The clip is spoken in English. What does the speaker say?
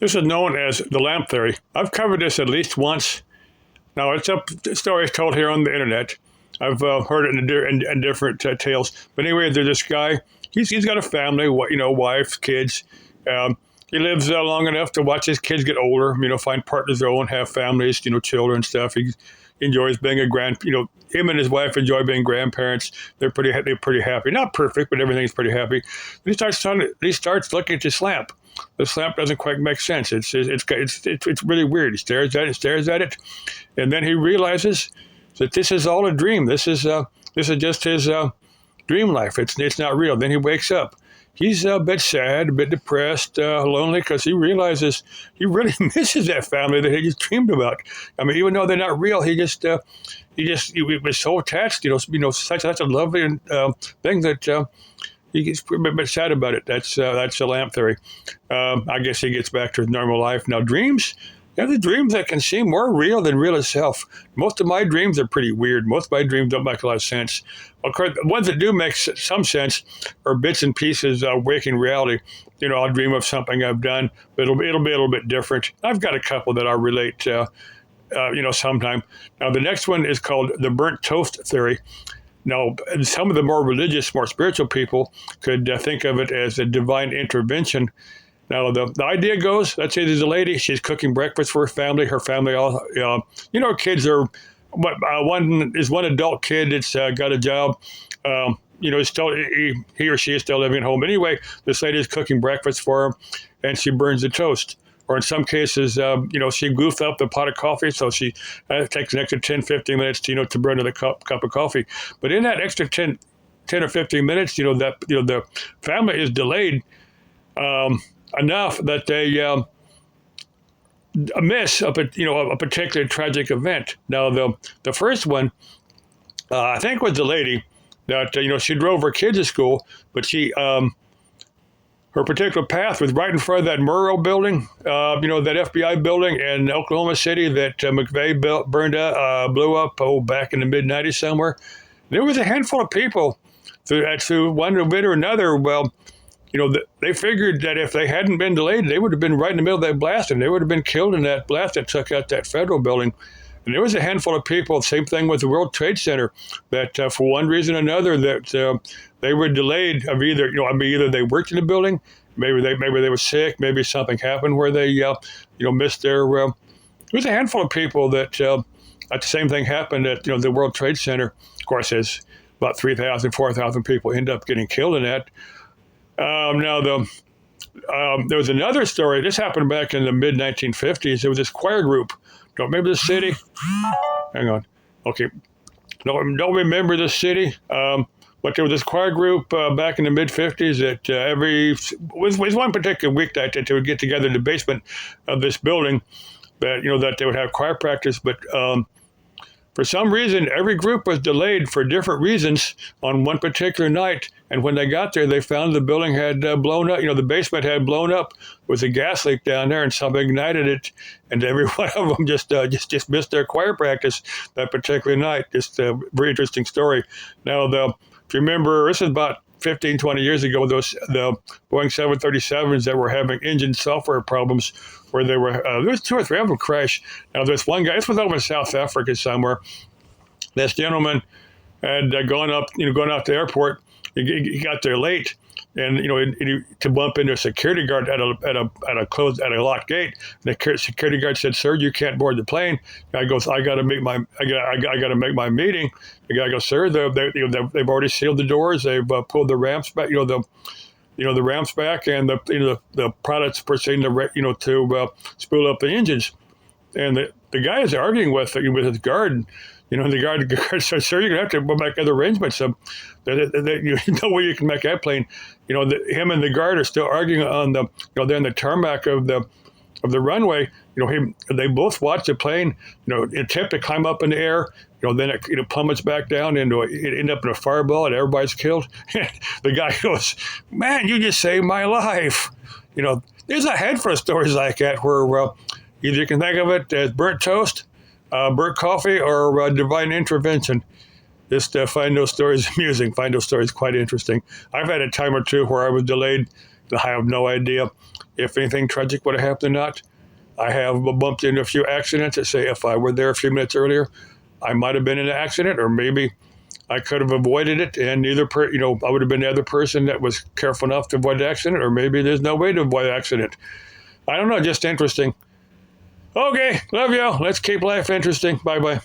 This is known as the lamp theory. I've covered this at least once. Now, it's a story told here on the internet. I've heard it in different tales. But anyway, there's this guy. He's got a family, wife, kids. Um, he lives long enough to watch his kids get older, find partners of their own, have families, children, stuff. He enjoys being him and his wife enjoy being grandparents. They're pretty happy. Not perfect, but everything's pretty happy. He starts looking at this lamp. This lamp doesn't quite make sense. It's really weird. He stares at it, and then he realizes that this is all a dream. This is just his dream life. It's not real. Then he wakes up. He's a bit sad, a bit depressed, lonely, because he realizes he really misses that family that he just dreamed about. I mean, even though they're not real, he was so attached. Such a lovely thing that he gets a bit sad about it. That's the lamp theory. I guess he gets back to his normal life. Now, dreams. The dreams that can seem more real than real itself. Most of my dreams are pretty weird. Most of my dreams don't make a lot of sense. Of course, the ones that do make some sense are bits and pieces of waking reality. I'll dream of something I've done, but it'll be a little bit different. I've got a couple that I'll relate sometime. Now, the next one is called the burnt toast theory. Now, some of the more religious, more spiritual people could think of it as a divine intervention. Now, the idea goes, let's say there's a lady, she's cooking breakfast for her family. Her family all, kids are, one adult kid that's got a job. Still he or she is still living at home. Anyway, this lady is cooking breakfast for her, and she burns the toast. Or in some cases, she goofed up the pot of coffee, so she takes an extra 10, 15 minutes, to burn another cup of coffee. But in that extra 10 or 15 minutes, the family is delayed enough that they miss a particular tragic event. Now, the first one, I think, was the lady that she drove her kids to school, but she her particular path was right in front of that Murrow building, that FBI building in Oklahoma City that McVeigh blew up back in the mid '90s somewhere. There was a handful of people through one event or another. Well, they figured that if they hadn't been delayed, they would have been right in the middle of that blast, and they would have been killed in that blast that took out that federal building. And there was a handful of people, same thing with the World Trade Center, that for one reason or another, that they were delayed of either they worked in the building, maybe they were sick, maybe something happened where they missed their. There was a handful of people that the same thing happened at the World Trade Center. Of course, there's about 3,000, 4,000 people end up getting killed in that. There was another story. This happened back in the mid 1950s. There was this choir group. Don't remember the city? Hang on. Okay. Don't remember the city. But there was this choir group back in the mid 50s that was one particular weeknight that they would get together in the basement of this building. That they would have choir practice, but for some reason, every group was delayed for different reasons on one particular night. And when they got there, they found the building had blown up. The basement had blown up. There was a gas leak down there, and something ignited it. And every one of them just missed their choir practice that particular night. Just a very interesting story. Now, if you remember, this is about 15, 20 years ago, the Boeing 737s that were having engine software problems where there was 2 or 3 of them crash. Now, there's one guy, this was over in South Africa somewhere. This gentleman had gone out to the airport. He got there late, and to bump into a security guard at a locked gate. The security guard said, "Sir, you can't board the plane." The guy goes, "I got to make my meeting." The guy goes, "Sir, they've already sealed the doors. They've pulled the ramps back. The ramps back, and the pilots proceeding to spool up the engines." And the guy is arguing with his guard. The guard said, "Sir, you're going to have to make other arrangements. So there's no way you can make that plane." Him and the guard are still arguing on they're in the tarmac of the runway. They both watch the plane, attempt to climb up in the air. Then it plummets back down it end up in a fireball, and everybody's killed. The guy goes, "Man, you just saved my life." There's a handful of stories like that where either you can think of it as burnt toast, burnt coffee, or divine intervention. Just find those stories amusing, find those stories quite interesting. I've had a time or two where I was delayed, I have no idea if anything tragic would have happened or not. I have bumped into a few accidents that say if I were there a few minutes earlier, I might have been in an accident, or maybe I could have avoided it, and I would have been the other person that was careful enough to avoid the accident, or maybe there's no way to avoid the accident. I don't know, just interesting. Okay, love you. Let's keep life interesting. Bye bye.